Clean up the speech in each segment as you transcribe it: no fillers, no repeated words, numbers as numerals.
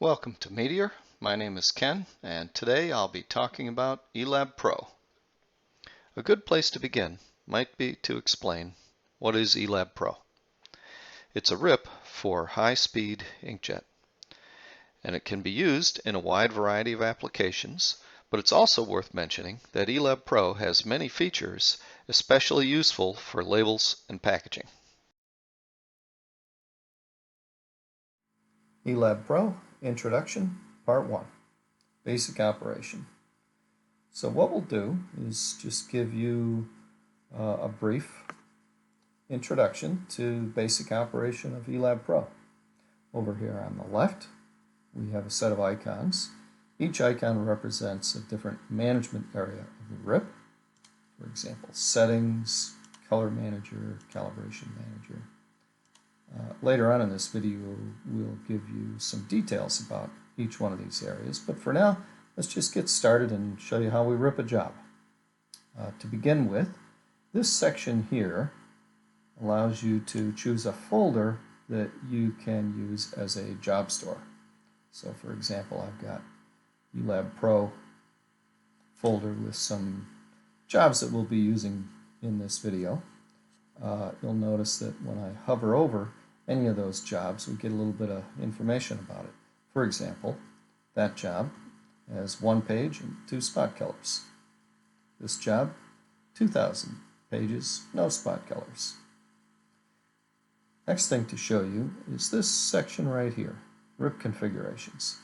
Welcome to Meteor. My name is Ken, and today I'll be talking about eLab Pro. A good place to begin might be to explain what is eLab Pro. It's a RIP for high-speed inkjet, and it can be used in a wide variety of applications, but it's also worth mentioning that eLab Pro has many features especially useful for labels and packaging. eLab Pro Introduction Part 1 Basic Operation. So what we'll do is just give you a brief introduction to basic operation of eLab Pro. Over here on the left we have a set of icons. Each icon represents a different management area of the RIP. For example, settings, color manager, calibration manager. Later on in this video, we'll give you some details about each one of these areas, but for now, let's just get started and show you how we rip a job. To begin with, this section here allows you to choose a folder that you can use as a job store. So for example, I've got eLab Pro folder with some jobs that we'll be using in this video. You'll notice that when I hover over any of those jobs, we get a little bit of information about it. For example, that job has 1 page and 2 spot colors. This job, 2,000 pages, no spot colors. Next thing to show you is this section right here, RIP configurations.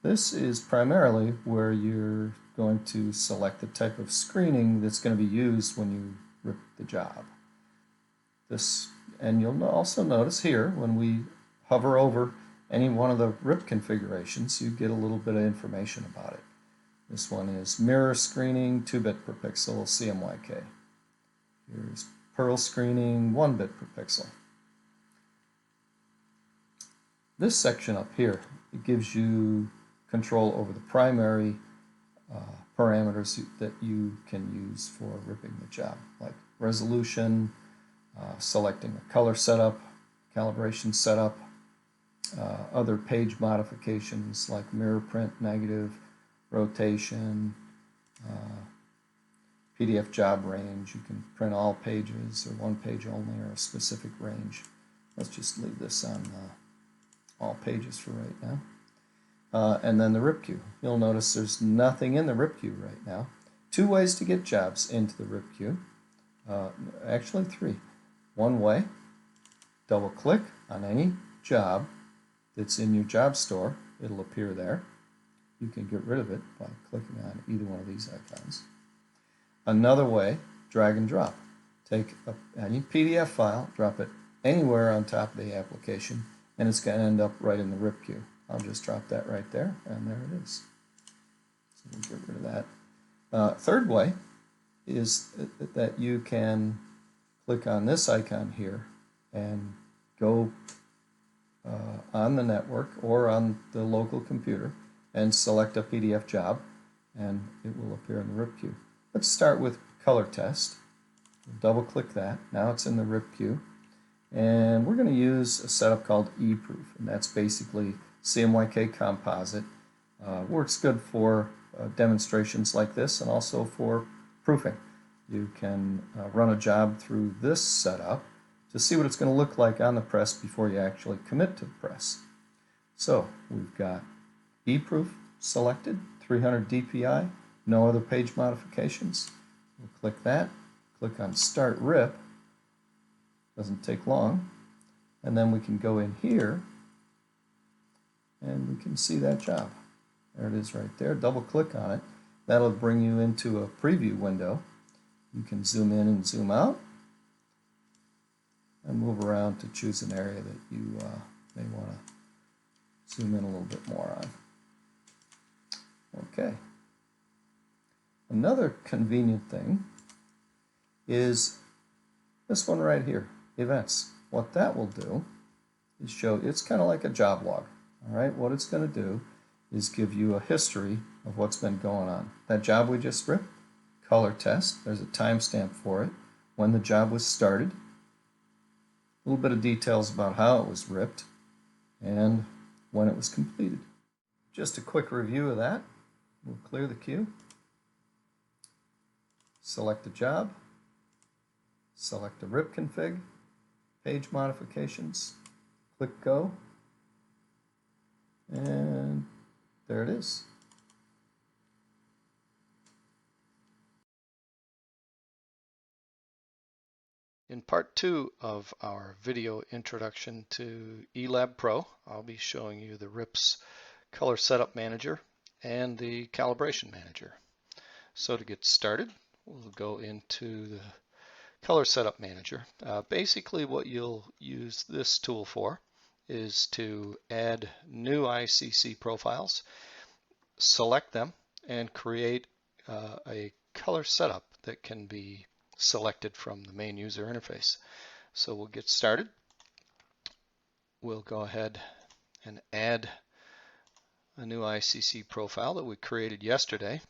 This is primarily where you're going to select the type of screening that's going to be used when you rip the job. And you'll also notice here when we hover over any one of the RIP configurations, you get a little bit of information about it. This one is mirror screening, 2-bit per pixel, CMYK. Here's Pearl screening, 1-bit per pixel. This section up here, it gives you control over the primary parameters that you can use for ripping the job, like resolution, selecting a color setup, calibration setup, other page modifications like mirror print, negative, rotation, PDF job range. You can print all pages or 1 page only or a specific range. Let's just leave this on all pages for right now. And then the RIP queue. You'll notice there's nothing in the RIP queue right now. 2 ways to get jobs into the RIP queue. Actually 3. One way, double click on any job that's in your job store. It'll appear there. You can get rid of it by clicking on either one of these icons. Another way, drag and drop. Take any PDF file, drop it anywhere on top of the application, and it's going to end up right in the RIP queue. I'll just drop that right there, and there it is. So we'll get rid of that. Third way is that you can click on this icon here and go on the network or on the local computer and select a PDF job, and it will appear in the RIP queue. Let's start with color test. Double click that. Now it's in the RIP queue, and we're going to use a setup called eProof, and that's basically CMYK composite. Works good for demonstrations like this and also for proofing. You can run a job through this setup to see what it's going to look like on the press before you actually commit to the press. So we've got eProof selected, 300 DPI, no other page modifications. We'll click that, click on Start RIP, doesn't take long, and then we can go in here and we can see that job. There it is right there. Double click on it. That'll bring you into a preview window. You can zoom in and zoom out and move around to choose an area that you may want to zoom in a little bit more on. Okay. Another convenient thing is this one right here, Events. What that will do is show, it's kind of like a job log. All right, what it's going to do is give you a history of what's been going on. That job we just ripped, color test, there's a timestamp for it, when the job was started, a little bit of details about how it was ripped, and when it was completed. just a quick review of that. We'll clear the queue, select the job, select the rip config, page modifications, click go, and there it is. In part 2 of our video introduction to eLab Pro, I'll be showing you the RIP's Color Setup Manager and the Calibration Manager. So to get started, we'll go into the Color Setup Manager. Basically what you'll use this tool for is to add new ICC profiles, select them, and create a color setup that can be selected from the main user interface. So we'll get started. We'll go ahead and add a new ICC profile that we created yesterday.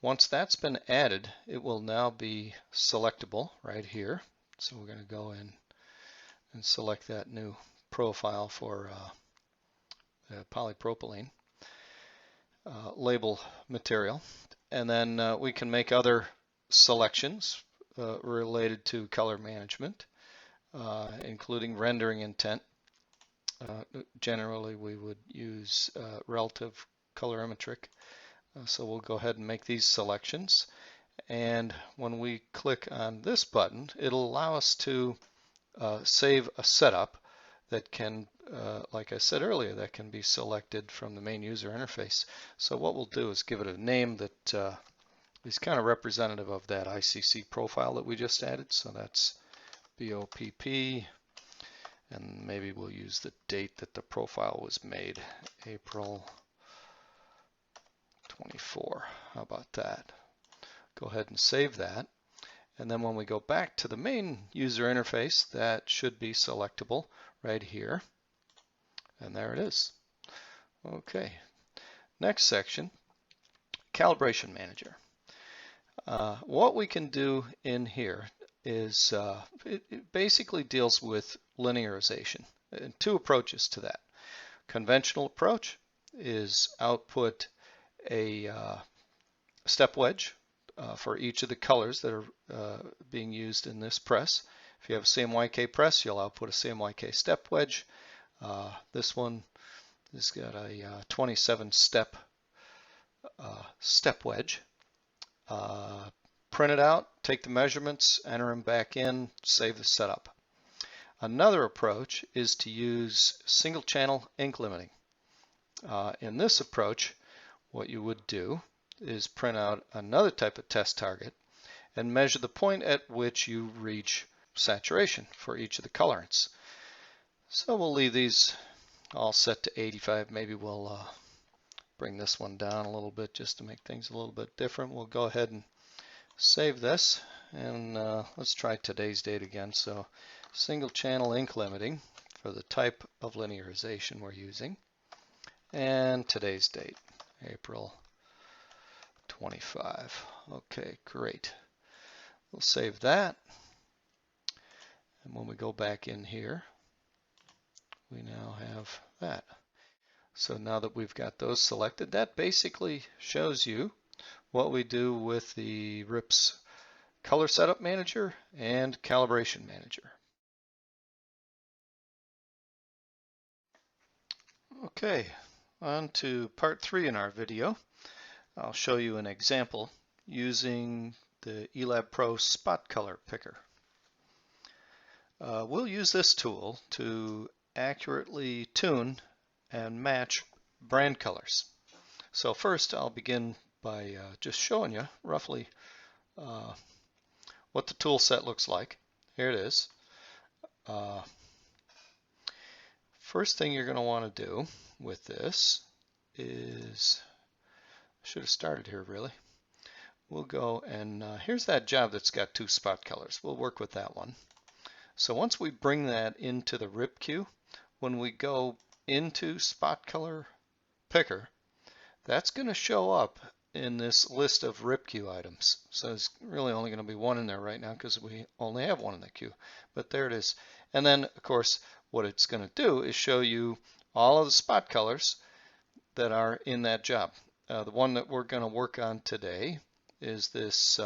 Once that's been added, it will now be selectable right here. So we're going to go in and select that new profile for polypropylene label material. And then we can make other selections related to color management, including rendering intent. Generally, we would use relative colorimetric. So we'll go ahead and make these selections. And when we click on this button, it'll allow us to save a setup that can, like I said earlier, that can be selected from the main user interface. So what we'll do is give it a name that is kind of representative of that ICC profile that we just added. So that's BOPP. And maybe we'll use the date that the profile was made, April 24. How about that? Go ahead and save that. And then when we go back to the main user interface, that should be selectable right here. And there it is. Okay. Next section, Calibration Manager. What we can do in here is it basically deals with linearization. And two approaches to that. Conventional approach is output a step wedge for each of the colors that are being used in this press. If you have a CMYK press, you'll output a CMYK step wedge. This one has got a 27 step step wedge. Print it out, take the measurements, enter them back in, save the setup. Another approach is to use single channel ink limiting. In this approach, what you would do is print out another type of test target and measure the point at which you reach saturation for each of the colorants. So we'll leave these all set to 85. Maybe we'll bring this one down a little bit just to make things a little bit different. We'll go ahead and save this, and let's try today's date again. So single channel ink limiting for the type of linearization we're using, and today's date, April 25. Okay, great. We'll save that, and when we go back in here, we now have that. So now that we've got those selected, that basically shows you what we do with the RIP's Color Setup Manager and Calibration Manager. Okay, on to part 3 in our video. I'll show you an example using the eLab Pro Spot Color Picker. We'll use this tool to accurately tune and match brand colors. So first I'll begin by just showing you roughly what the tool set looks like. Here it is. First thing you're going to want to do with this is, I should have started here really. We'll go and here's that job that's got 2 spot colors. We'll work with that one. So once we bring that into the RIP queue, when we go into Spot Color Picker, that's going to show up in this list of RIP queue items. So there's really only going to be one in there right now because we only have one in the queue. But there it is. And then, of course, what it's going to do is show you all of the spot colors that are in that job. The one that we're going to work on today is this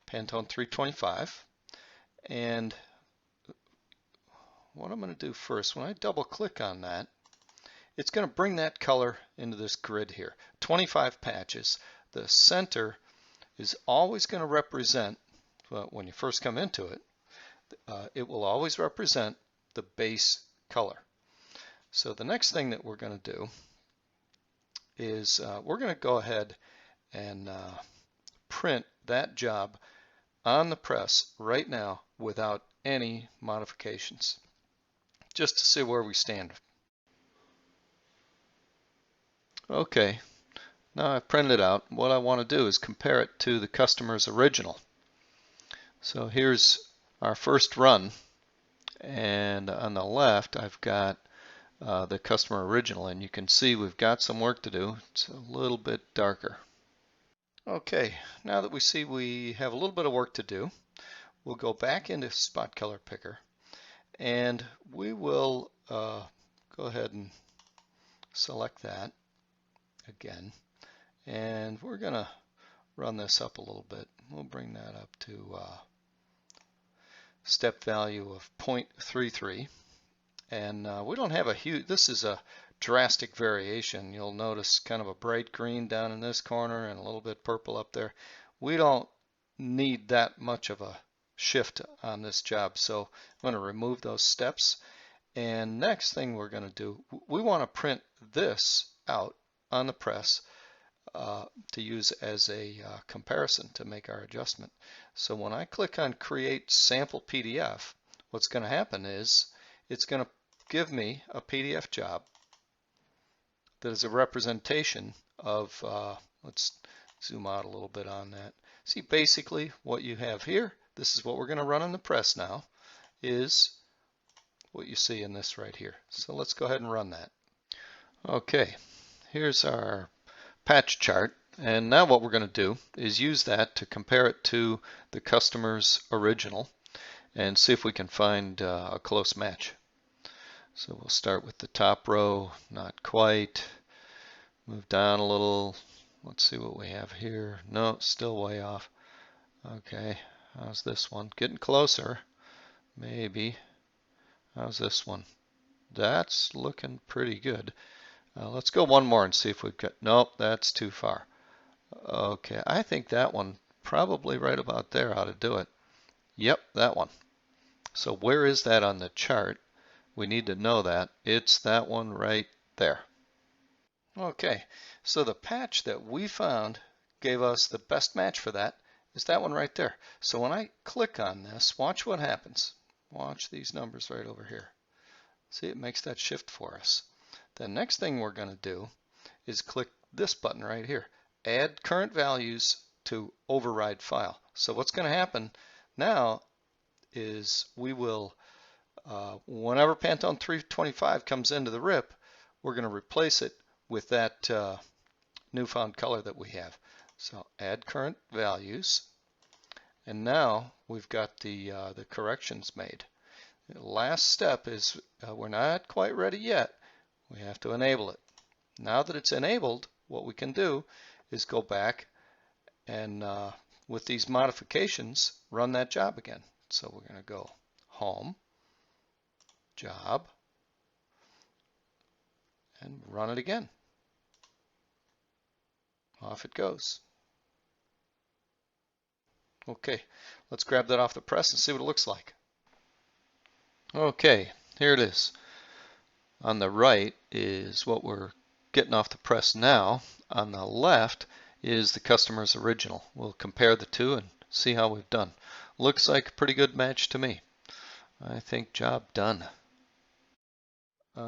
Pantone 325. And what I'm going to do first, when I double click on that, it's going to bring that color into this grid here. 25 patches. The center is always going to represent, well, when you first come into it, it will always represent the base color. So the next thing that we're going to do is we're going to go ahead and print that job on the press right now without any modifications, just to see where we stand. Okay, now I've printed it out. What I want to do is compare it to the customer's original. So here's our first run, and on the left I've got the customer original, and you can see we've got some work to do. It's a little bit darker. Okay, now that we see we have a little bit of work to do, we'll go back into Spot Color Picker, and we will go ahead and select that again, and we're going to run this up a little bit. We'll bring that up to step value of 0.33, and we don't have a huge, this is a drastic variation. You'll notice kind of a bright green down in this corner and a little bit purple up there. We don't need that much of a shift on this job, so I'm going to remove those steps. And next thing we're going to do, we want to print this out on the press to use as a comparison to make our adjustment. So when I click on Create Sample PDF, what's going to happen is it's going to give me a PDF job that is a representation of, let's zoom out a little bit on that. See, basically what you have here, this is what we're going to run in the press now, is what you see in this right here. So let's go ahead and run that. Okay, here's our patch chart, and now what we're going to do is use that to compare it to the customer's original and see if we can find a close match. So we'll start with the top row, not quite. Move down a little. Let's see what we have here. No, still way off. Okay, how's this one? Getting closer, maybe. How's this one? That's looking pretty good. Let's go one more and see if we've got, nope, that's too far. Okay, I think that one probably right about there ought to do it. Yep, that one. So where is that on the chart? We need to know that. It's that one right there. Okay, so the patch that we found gave us the best match for that is that one right there. So when I click on this, watch what happens. Watch these numbers right over here. See, it makes that shift for us. The next thing we're going to do is click this button right here, Add Current Values to Override File. So what's going to happen now is we will, whenever Pantone 325 comes into the RIP, we're going to replace it with that newfound color that we have. So Add Current Values, and now we've got the corrections made. The last step is we're not quite ready yet. We have to enable it. Now that it's enabled, what we can do is go back and with these modifications, run that job again. So we're going to go Home, Job, and run it again. Off it goes. Okay, let's grab that off the press and see what it looks like. Okay, here it is. On the right is what we're getting off the press now. On the left is the customer's original. We'll compare the two and see how we've done. Looks like a pretty good match to me. I think job done.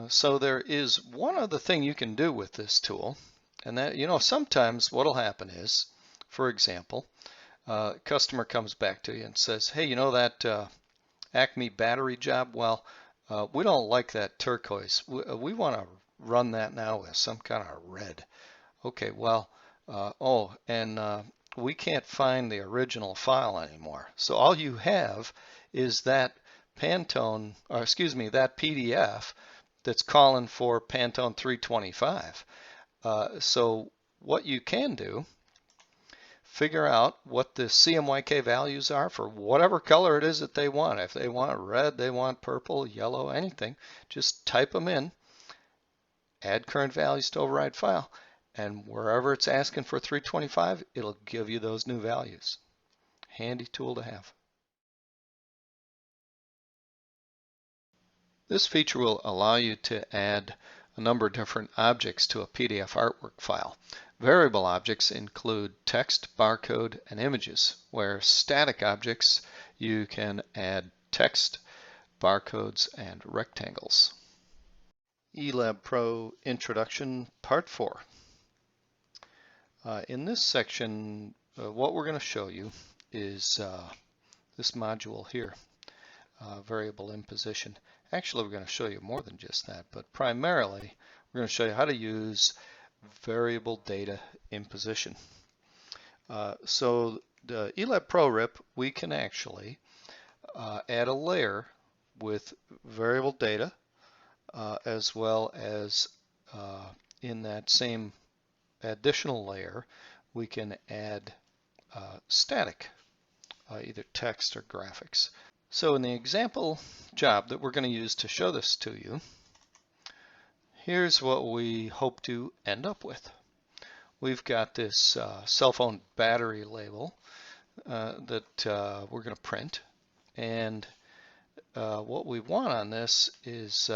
So there is one other thing you can do with this tool, and that, sometimes what'll happen is, for example, customer comes back to you and says, hey, that Acme battery job, well, we don't like that turquoise. We want to run that now with some kind of red. Okay, well, we can't find the original file anymore. So all you have is that that PDF that's calling for Pantone 325. So what you can do, figure out what the CMYK values are for whatever color it is that they want. If they want red, they want purple, yellow, anything, just type them in, add current values to override file, and wherever it's asking for 325, it'll give you those new values. Handy tool to have. This feature will allow you to add a number of different objects to a PDF artwork file. Variable objects include text, barcode, and images, where static objects you can add text, barcodes, and rectangles. eLab Pro Introduction Part 4. In this section, what we're going to show you is this module here, variable imposition. Actually, we're going to show you more than just that, but primarily we're going to show you how to use variable data imposition. So the eLab Pro RIP, we can actually add a layer with variable data as well as in that same additional layer we can add static, either text or graphics. So in the example job that we're going to use to show this to you, here's what we hope to end up with. We've got this cell phone battery label that we're going to print, and what we want on this is,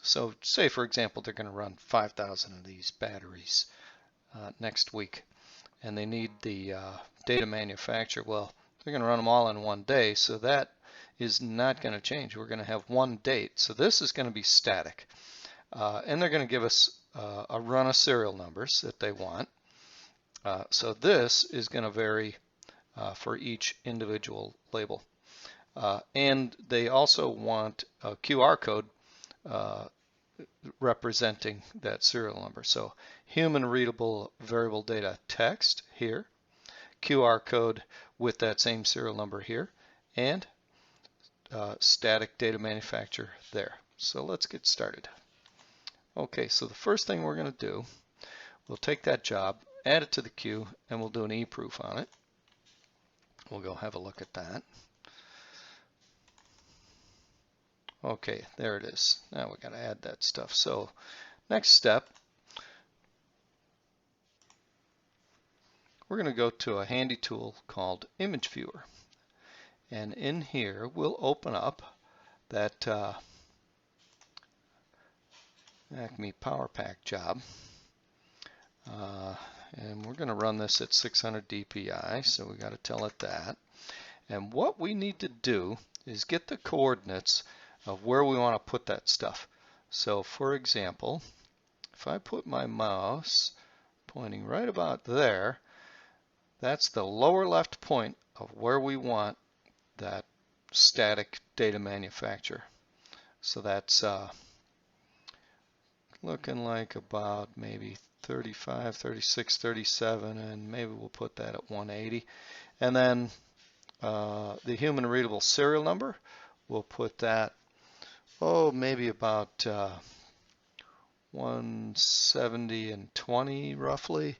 so say for example they're going to run 5,000 of these batteries next week, and they need the data manufacturer. Well, they're going to run them all in one day, so that is not going to change. We're going to have one date, so this is going to be static, and they're going to give us a run of serial numbers that they want. So this is going to vary for each individual label, and they also want a QR code representing that serial number. So human readable variable data text here, QR code with that same serial number here, and static data manufacturer there. So let's get started. Okay, so the first thing we're going to do, we'll take that job, add it to the queue, and we'll do an eProof on it. We'll go have a look at that. Okay, there it is. Now we got to add that stuff. So next step, we're going to go to a handy tool called Image Viewer. And in here, we'll open up that Acme Power Pack job. And we're going to run this at 600 DPI, so we got to tell it that. And what we need to do is get the coordinates of where we want to put that stuff. So for example, if I put my mouse pointing right about there, that's the lower left point of where we want that static data manufacturer. So that's looking like about maybe 35, 36, 37, and maybe we'll put that at 180. And then the human readable serial number, we'll put that, oh, maybe about 170 and 20 roughly.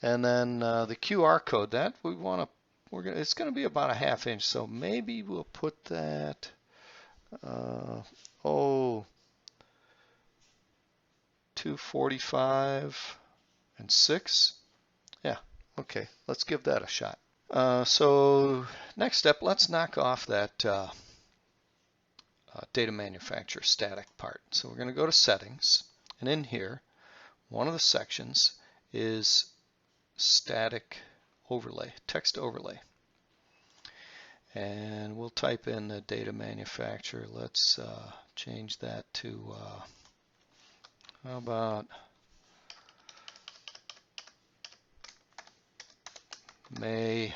And then the QR code, that we want to, it's going to be about a ½ inch, so maybe we'll put that, 245 and 6. Yeah, okay, let's give that a shot. So next step, let's knock off that data manufacturer static part. So we're going to go to settings, and in here, one of the sections is static overlay, text overlay. And we'll type in the data manufacturer. Let's change that to, how about May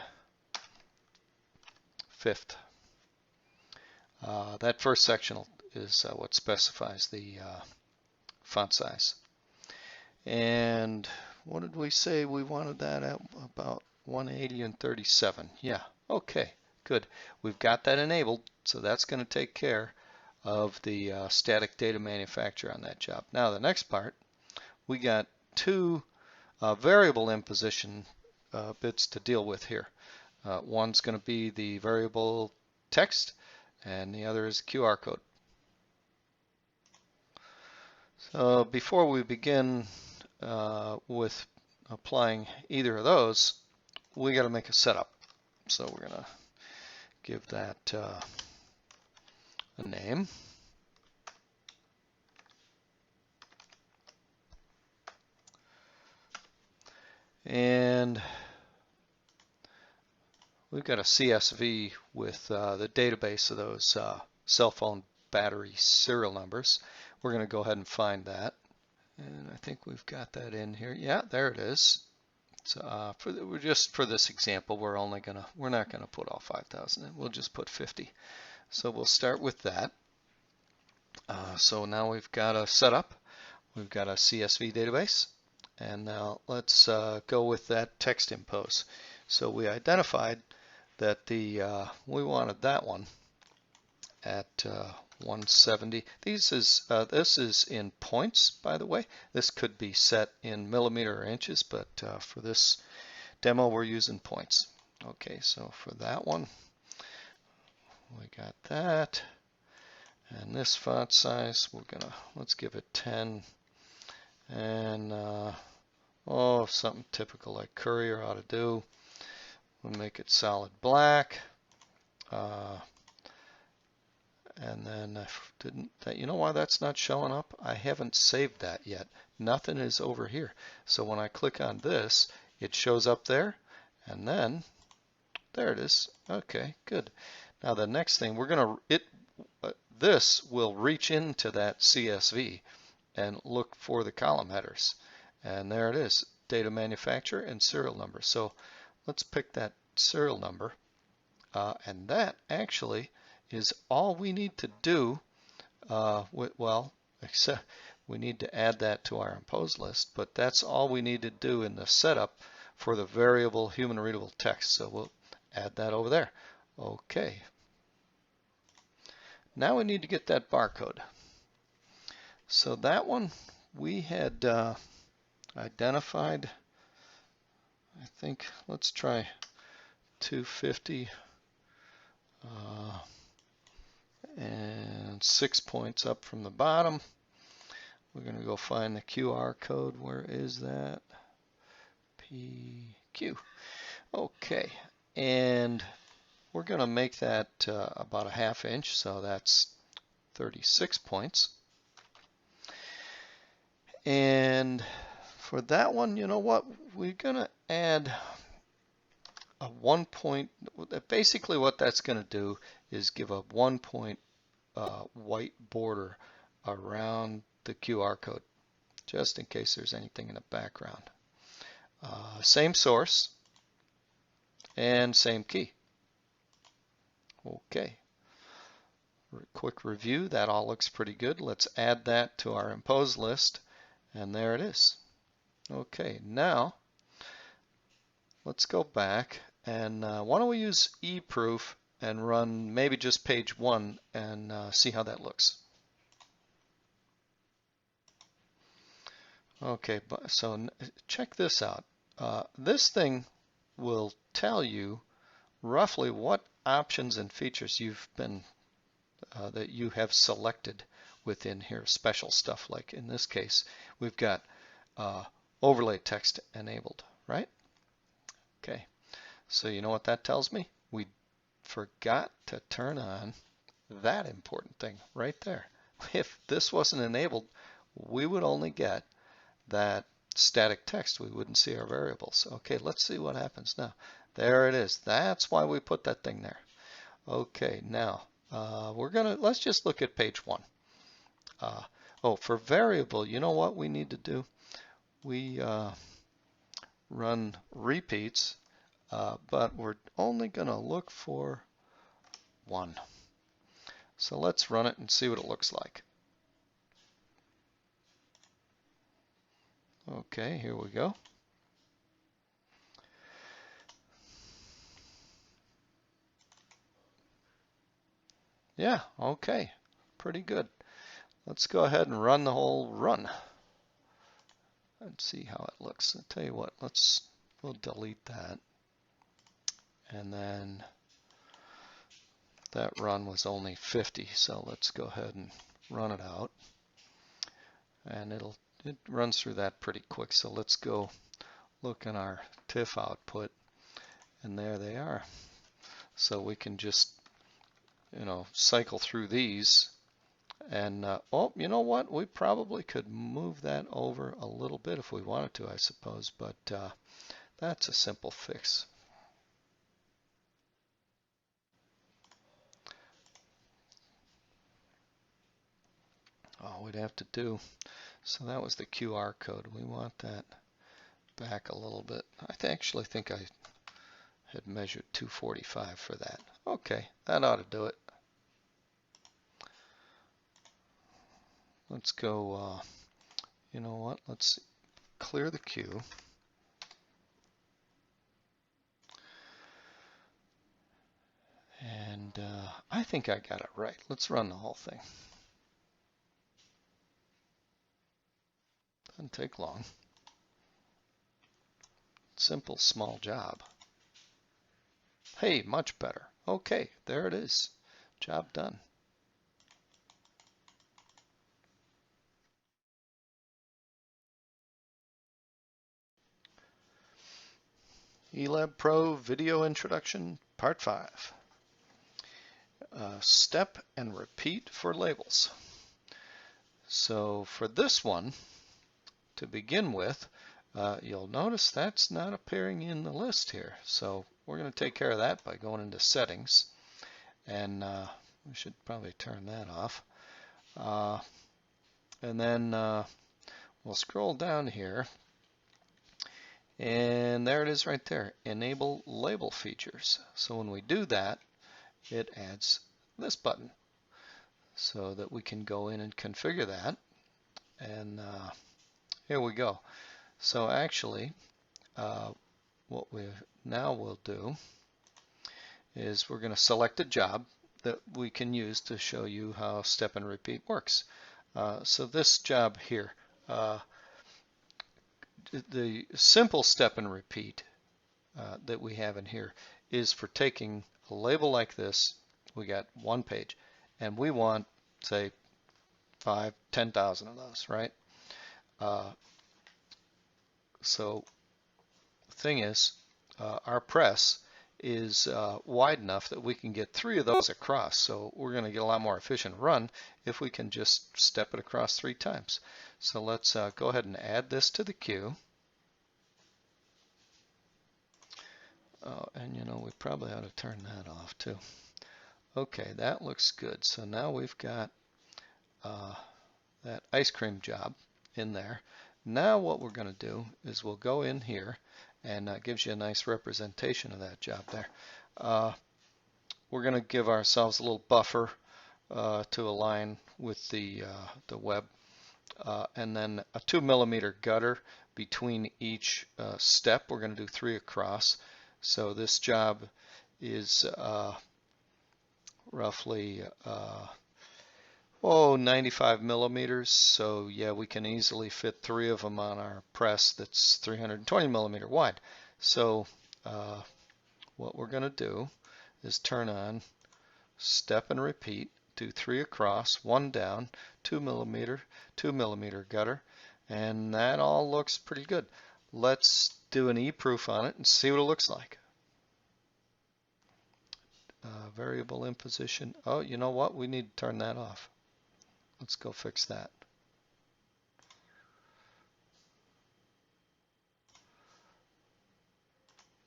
5th. That first section is what specifies the font size. And what did we say? We wanted that at about 180 and 37. Yeah, okay, good. We've got that enabled, so that's going to take care of the static data manufacturer on that job. Now the next part, we got two variable imposition bits to deal with here. One's going to be the variable text, and the other is QR code. So before we begin with applying either of those, we got to make a setup. So we're going to give that a name. And we've got a CSV with the database of those cell phone battery serial numbers. We're going to go ahead and find that. And I think we've got that in here. Yeah, there it is. So just for this example, we're not gonna put all 5,000 in. We'll just put 50. So we'll start with that. So now we've got a setup. We've got a CSV database, and now let's go with that text impose. So we identified that we wanted that one at 170. This is in points, by the way. This could be set in millimeter or inches, but for this demo we're using points. Okay, so for that one we got that, and this font size let's give it 10, and something typical like Courier ought to do. We'll make it solid black. And then you know why that's not showing up? I haven't saved that yet. Nothing is over here. So when I click on this, it shows up there, and then there it is. Okay, good. Now the next thing this will reach into that CSV and look for the column headers, and there it is, data manufacturer and serial number. So let's pick that serial number, and that actually is all we need to do. Except we need to add that to our impose list, but that's all we need to do in the setup for the variable human readable text. So we'll add that over there. Okay. Now we need to get that barcode. So that one we had identified, I think, let's try 250. And 6 points up from the bottom. We're going to go find the QR code. Where is that? PQ. Okay, and we're going to make that about a ½ inch, so that's 36 points. And for that one, you know what? We're going to add a 1 point. Basically what that's going to do is give a 1 point white border around the QR code, just in case there's anything in the background. Same source and same key. Okay. Quick review, that all looks pretty good. Let's add that to our impose list, and there it is. Okay, now let's go back, and why don't we use eProof and run maybe just page 1 and see how that looks. Okay, so check this out. This thing will tell you roughly what options and features that you have selected within here. Special stuff, like in this case, we've got overlay text enabled, right? Okay, so you know what that tells me? We forgot to turn on that important thing right there. If this wasn't enabled, we would only get that static text. We wouldn't see our variables. Okay, let's see what happens now. There it is. That's why we put that thing there. Okay, now let's just look at page 1. For variable, you know what we need to do? We run repeats, but we're only going to look for 1. So let's run it and see what it looks like. Okay, here we go. Yeah, okay. pretty good. Let's go ahead and run the whole run and see how it looks. I'll tell you what, we'll delete that. And then that run was only 50, so let's go ahead and run it out. And it runs through that pretty quick, so let's go look in our TIFF output, and there they are. So we can just, cycle through these. And oh, you know what? We probably could move that over a little bit if we wanted to, I suppose, but that's a simple fix. All we'd have to do, so that was the QR code. We want that back a little bit. I actually think I had measured 245 for that. Okay, that ought to do it. Let's go, you know what, let's clear the queue. And I think I got it right. Let's run the whole thing. Doesn't take long. Simple, small job. Hey, much better. Okay, there it is. Job done. eLab Pro Video Introduction, Part 5. Step and repeat for labels. So for this one, to begin with, you'll notice that's not appearing in the list here. So we're going to take care of that by going into Settings. And we should probably turn that off. And then we'll scroll down here. And there it is right there, Enable Label Features. So when we do that, it adds this button so that we can go in and configure that. And here we go. So actually, what we now will do is we're going to select a job that we can use to show you how step and repeat works. So this job here, the simple step and repeat that we have in here is for taking a label like this. We got one page, and we want, say, 5,000, 10,000 of those, right? So the thing is, our press is wide enough that we can get 3 of those across. So we're going to get a lot more efficient run if we can just step it across 3 times. So let's go ahead and add this to the queue. And we probably ought to turn that off too. Okay, that looks good. So now we've got that ice cream job in there. Now what we're going to do is we'll go in here, and it gives you a nice representation of that job there. We're going to give ourselves a little buffer to align with the web, and then a 2 millimeter gutter between each step. We're going to do 3 across. So this job is roughly 95 millimeters. So yeah, we can easily fit 3 of them on our press that's 320 millimeter wide. So what we're going to do is turn on step and repeat, do 3 across, 1 down, 2 millimeter gutter, and that all looks pretty good. Let's do an e-proof on it and see what it looks like. Variable imposition. Oh, you know what? We need to turn that off. Let's go fix that.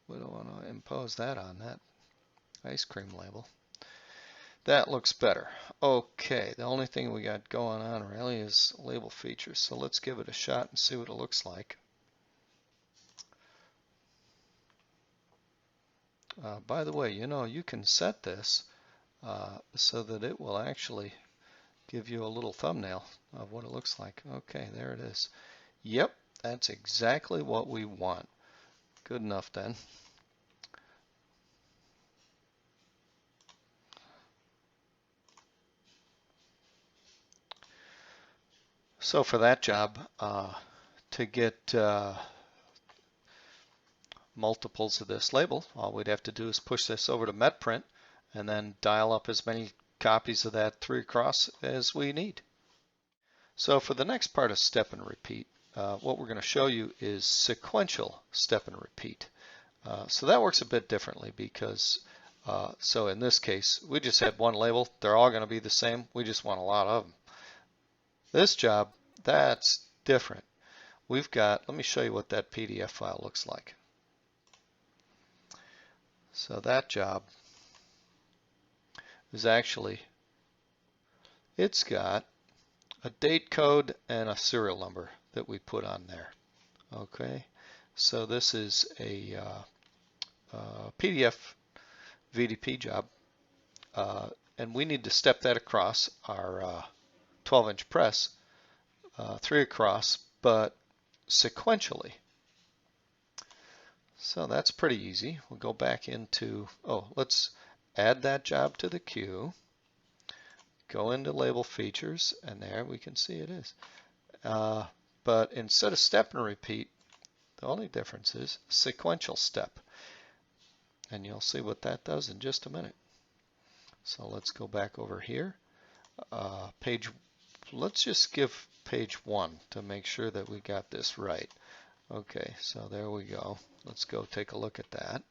We don't want to impose that on that ice cream label. That looks better. Okay, the only thing we got going on really is label features. So let's give it a shot and see what it looks like. By the way, you can set this so that it will actually give you a little thumbnail of what it looks like. Okay, there it is. Yep, that's exactly what we want. Good enough then. So for that job, to get multiples of this label, all we'd have to do is push this over to MetPrint and then dial up as many copies of that 3 across as we need. So for the next part of step and repeat, what we're going to show you is sequential step and repeat. So that works a bit differently because, so in this case, we just had one label. They're all going to be the same. We just want a lot of them. This job, that's different. We've got, let me show you what that PDF file looks like. So that job is actually, it's got a date code and a serial number that we put on there. Okay, so this is a PDF VDP job, and we need to step that across our 12-inch press, 3 across, but sequentially. So that's pretty easy. We'll go back into, let's add that job to the queue. Go into label features, and there we can see it is. But instead of step and repeat, the only difference is sequential step. And you'll see what that does in just a minute. So let's go back over here. Let's just give page 1 to make sure that we got this right. Okay, so there we go. Let's go take a look at that.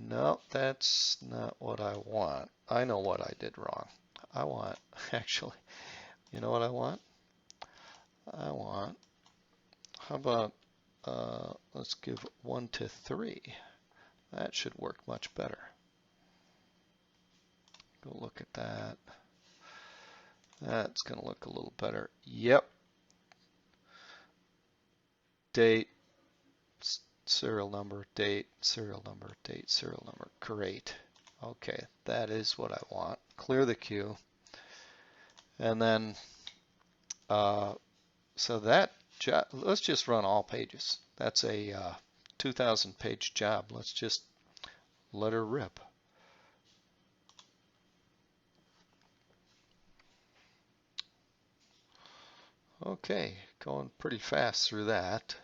No, that's not what I want. I know what I did wrong. I want, actually, you know what I want? How about, let's give 1 to 3. That should work much better. Go look at that. That's going to look a little better. Yep. Date, serial number, date, serial number, date, serial number. Great. Okay, that is what I want. Clear the queue. And then, so that job, let's just run all pages. That's a 2,000 page job. Let's just let her rip. Okay, going pretty fast through that.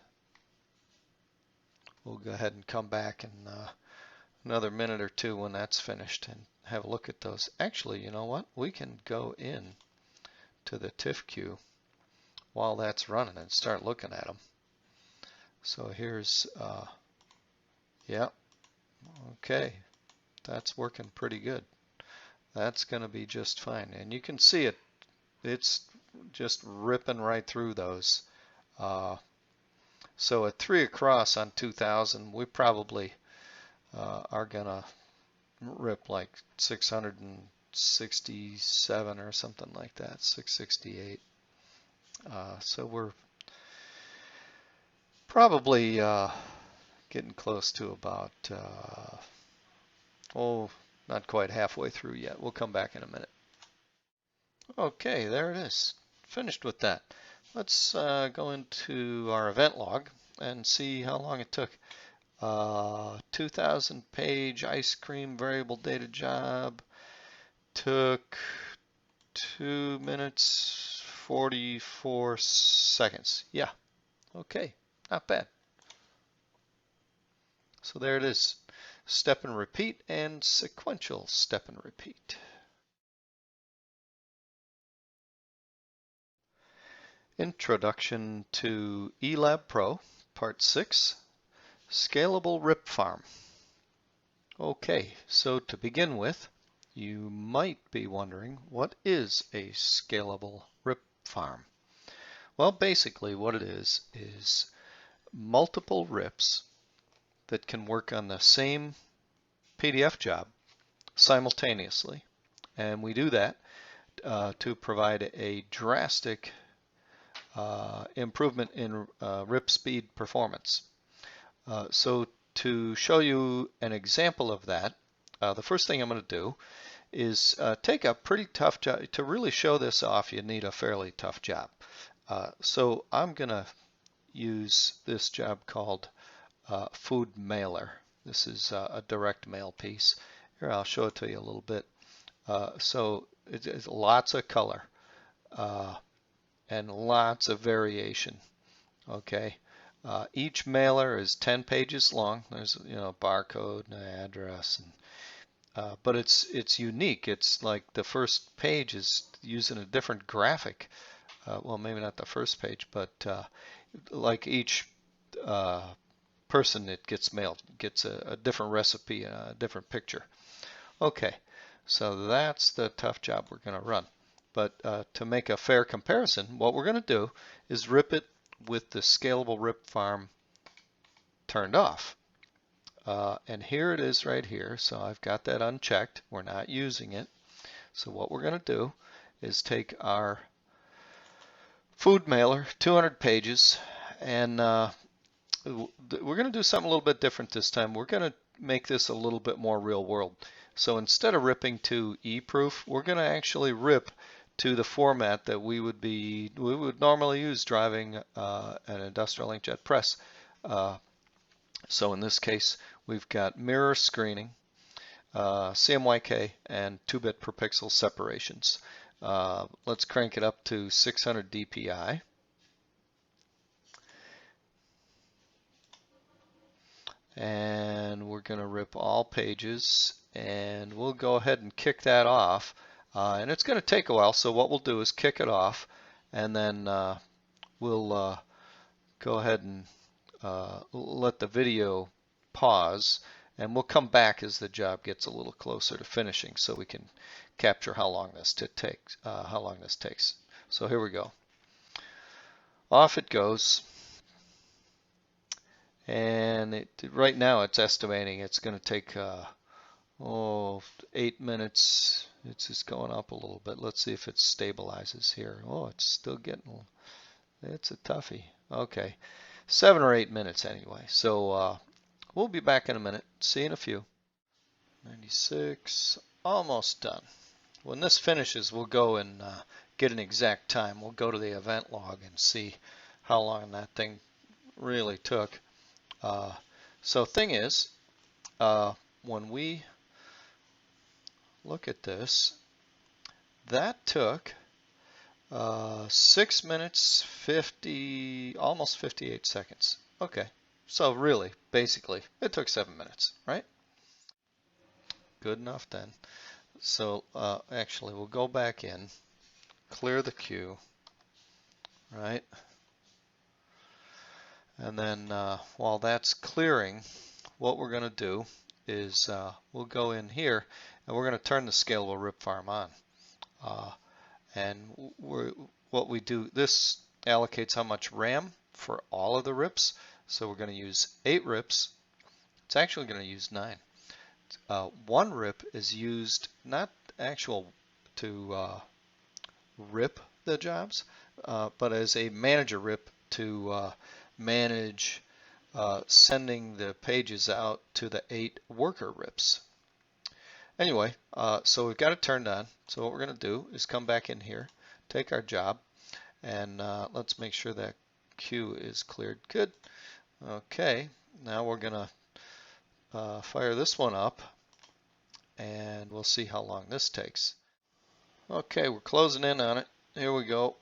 We'll go ahead and come back in another minute or two when that's finished and have a look at those. Actually, you know what? We can go in to the TIFF queue while that's running and start looking at them. So here's, yeah, okay, that's working pretty good. That's going to be just fine. And you can see it, it's just ripping right through those. So at 3 across on 2,000, we probably are going to rip like 667 or something like that, 668. So we're probably getting close to about, not quite halfway through yet. We'll come back in a minute. Okay, there it is. Finished with that. Let's go into our event log and see how long it took. 2,000 page ice cream variable data job took 2 minutes 44 seconds. Yeah, okay, not bad. So there it is. Step and repeat and sequential step and repeat. Introduction to eLab Pro, Part 6, Scalable Rip Farm. Okay, so to begin with, you might be wondering, what is a scalable rip farm? Well, basically what it is multiple rips that can work on the same PDF job simultaneously. And we do that to provide a drastic improvement in rip speed performance. So to show you an example of that, the first thing I'm going to do is take a pretty tough job. To really show this off, you need a fairly tough job. So I'm going to use this job called Food Mailer. This is a direct mail piece. Here, I'll show it to you a little bit. So it's lots of color. and lots of variation. Okay, each mailer is 10 pages long. There's barcode and address, and but it's unique. It's like the first page is using a different graphic. Well, maybe not the first page, but like each person that gets mailed gets a different recipe, a different picture. Okay, so that's the tough job we're going to run. But to make a fair comparison, what we're going to do is rip it with the Scalable Rip Farm turned off. And here it is right here. So I've got that unchecked. We're not using it. So what we're going to do is take our food mailer, 200 pages, and we're going to do something a little bit different this time. We're going to make this a little bit more real world. So instead of ripping to eProof, we're going to actually rip to the format that we would normally use driving an industrial inkjet press. So in this case, we've got mirror screening, CMYK, and 2-bit per pixel separations. Let's crank it up to 600 dpi. And we're going to rip all pages, and we'll go ahead and kick that off. And it's going to take a while, so what we'll do is kick it off, and then we'll go ahead and let the video pause, and we'll come back as the job gets a little closer to finishing, so we can capture how long this takes. So here we go. Off it goes. And right now it's estimating it's going to take 8 minutes. It's just going up a little bit. Let's see if it stabilizes here. Oh, it's still getting, it's a toughie. Okay, 7 or 8 minutes anyway. So we'll be back in a minute. See you in a few. 96, almost done. When this finishes, we'll go and get an exact time. We'll go to the event log and see how long that thing really took. So thing is, when we look at this, that took 6 minutes 50, almost 58 seconds. Okay, so really, basically, it took 7 minutes, right? Good enough then. So actually, we'll go back in, clear the queue, right? And then while that's clearing, what we're going to do is we'll go in here and we're going to turn the Scalable Rip Farm on. And what we do, this allocates how much RAM for all of the rips. So we're going to use 8 rips. It's actually going to use 9. 1 rip is used not actual to rip the jobs, but as a manager rip to manage sending the pages out to the 8 worker rips. Anyway, so we've got it turned on. So what we're going to do is come back in here, take our job, and let's make sure that queue is cleared. Good. Okay, now we're going to fire this one up, and we'll see how long this takes. Okay, we're closing in on it. Here we go.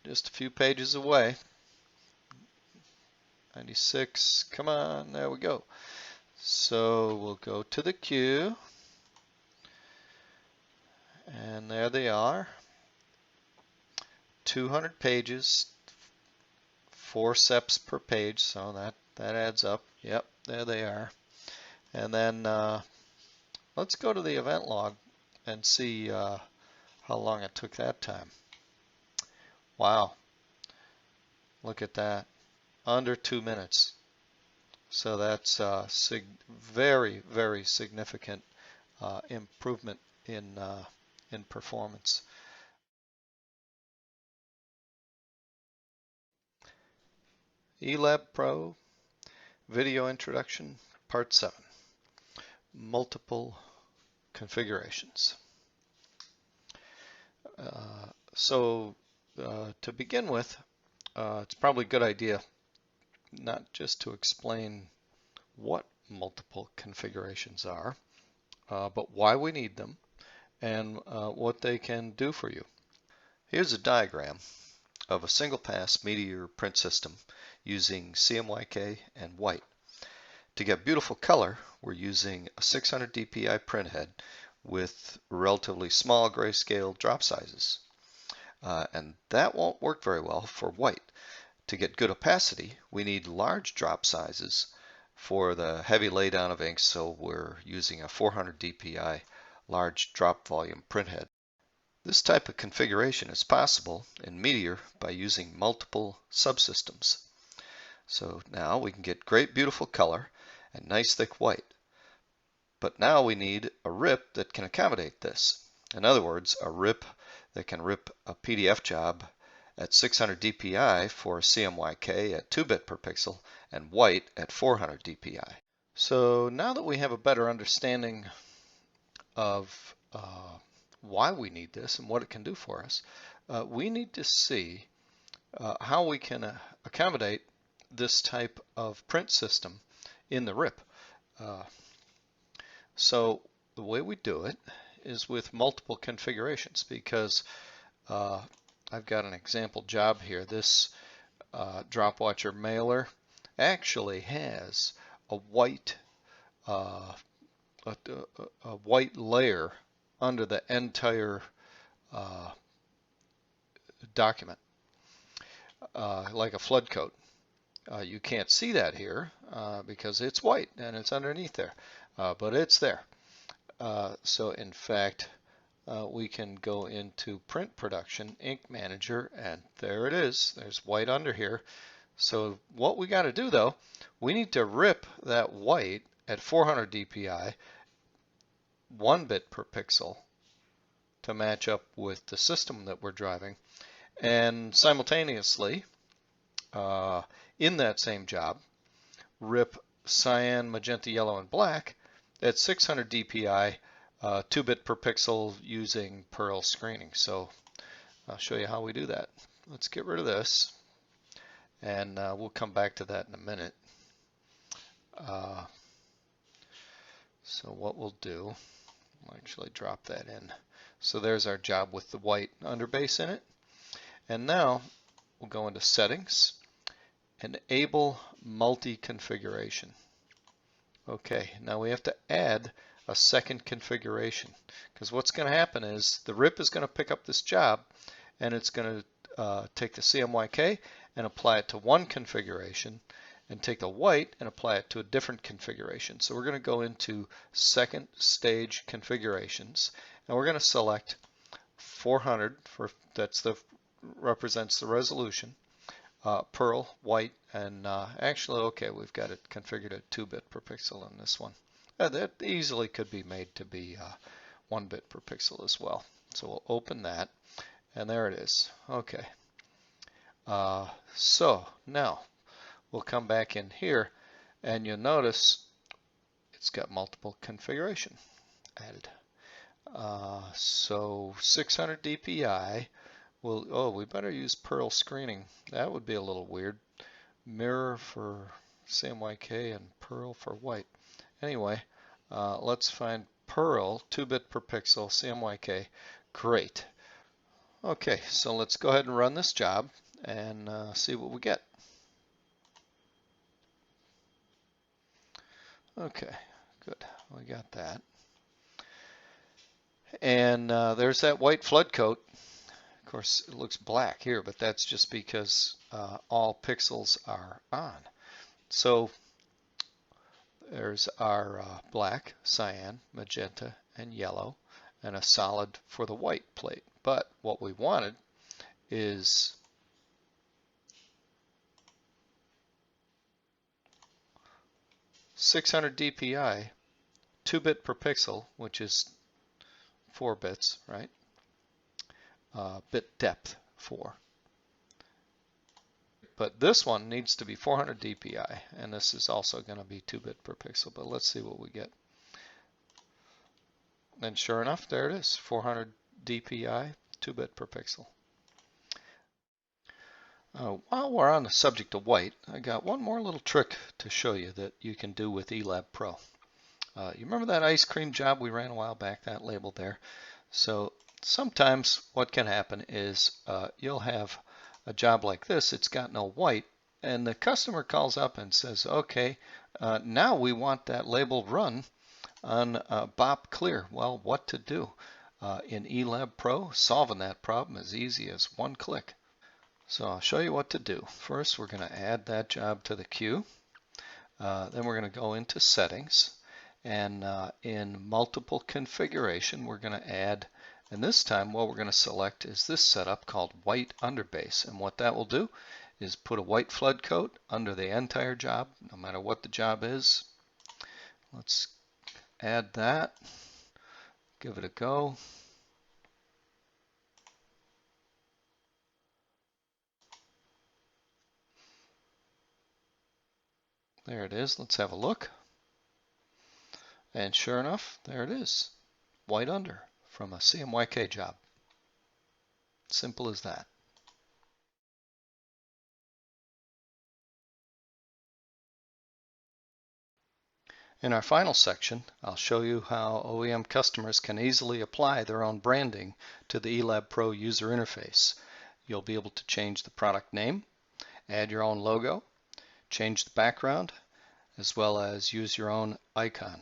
Just a few pages away. 96, come on, there we go. So we'll go to the queue, and there they are. 200 pages, 4 steps per page, so that adds up. Yep, there they are. And then let's go to the event log and see how long it took that time. Wow, look at that, under 2 minutes. So that's very, very significant improvement in performance. eLab Pro Video Introduction, Part 7. Multiple configurations. So to begin with, it's probably a good idea not just to explain what multiple configurations are, but why we need them and what they can do for you. Here's a diagram of a single pass Meteor print system using CMYK and white. To get beautiful color, we're using a 600 dpi print head with relatively small grayscale drop sizes. And that won't work very well for white. To get good opacity, we need large drop sizes for the heavy laydown of ink, so we're using a 400 dpi large drop volume print head. This type of configuration is possible in Meteor by using multiple subsystems. So now we can get great beautiful color and nice thick white. But now we need a rip that can accommodate this. In other words, a rip that can rip a PDF job at 600 dpi for CMYK at 2-bit per pixel and white at 400 dpi. So now that we have a better understanding of why we need this and what it can do for us, we need to see how we can accommodate this type of print system in the RIP. So the way we do it is with multiple configurations, because I've got an example job here. This drop watcher mailer actually has a white layer under the entire document, like a flood coat. You can't see that here because it's white and it's underneath there, but it's there. So in fact, we can go into print production, ink manager, and there it is. There's white under here. So what we got to do though, we need to rip that white at 400 dpi, 1 bit per pixel, to match up with the system that we're driving, and simultaneously in that same job, rip cyan, magenta, yellow, and black at 600 dpi, 2 bit per pixel using Perl screening. So I'll show you how we do that. Let's get rid of this, and we'll come back to that in a minute. So what we'll do, I'll actually drop that in. So there's our job with the white underbase in it. And now we'll go into settings, enable multi-configuration. Okay, now we have to add a second configuration, because what's going to happen is the RIP is going to pick up this job and it's going to take the CMYK and apply it to one configuration, and take the white and apply it to a different configuration. So we're going to go into second stage configurations, and we're going to select 400 for represents the resolution, Perl, white, and actually, okay, we've got it configured at 2 bit per pixel in this one. That easily could be made to be 1 bit per pixel as well. So we'll open that, and there it is. Okay. So now we'll come back in here, and you'll notice it's got multiple configuration added. So 600 dpi. We better use Perl screening. That would be a little weird. Mirror for CMYK and Perl for white. Anyway, let's find Perl, 2 bit per pixel, CMYK. Great. Okay, so let's go ahead and run this job and see what we get. Okay, good. We got that. And there's that white flood coat. Of course, it looks black here, but that's just because all pixels are on. So there's our black, cyan, magenta, and yellow, and a solid for the white plate. But what we wanted is .600 dpi, 2 bit per pixel, which is 4 bits, right? Bit depth 4. But this one needs to be 400 dpi, and this is also going to be 2 bit per pixel. But let's see what we get. And sure enough, there it is, 400 dpi, 2 bit per pixel. While we're on the subject of white, I got one more little trick to show you that you can do with eLab Pro. You remember that ice cream job we ran a while back, that label there? So Sometimes what can happen is you'll have a job like this, it's got no white, and the customer calls up and says, okay, now we want that label run on BOP clear. Well, what to do? In eLab Pro, solving that problem is easy as one click. So I'll show you what to do. First, we're going to add that job to the queue. Then we're going to go into settings, and in multiple configuration, we're going to add, and this time what we're going to select is this setup called white underbase. And what that will do is put a white flood coat under the entire job, no matter what the job is. Let's add that, give it a go. There it is. Let's have a look. And sure enough, there it is. White under from a CMYK job. Simple as that. In our final section, I'll show you how OEM customers can easily apply their own branding to the eLab Pro user interface. You'll be able to change the product name, add your own logo, change the background, as well as use your own icon.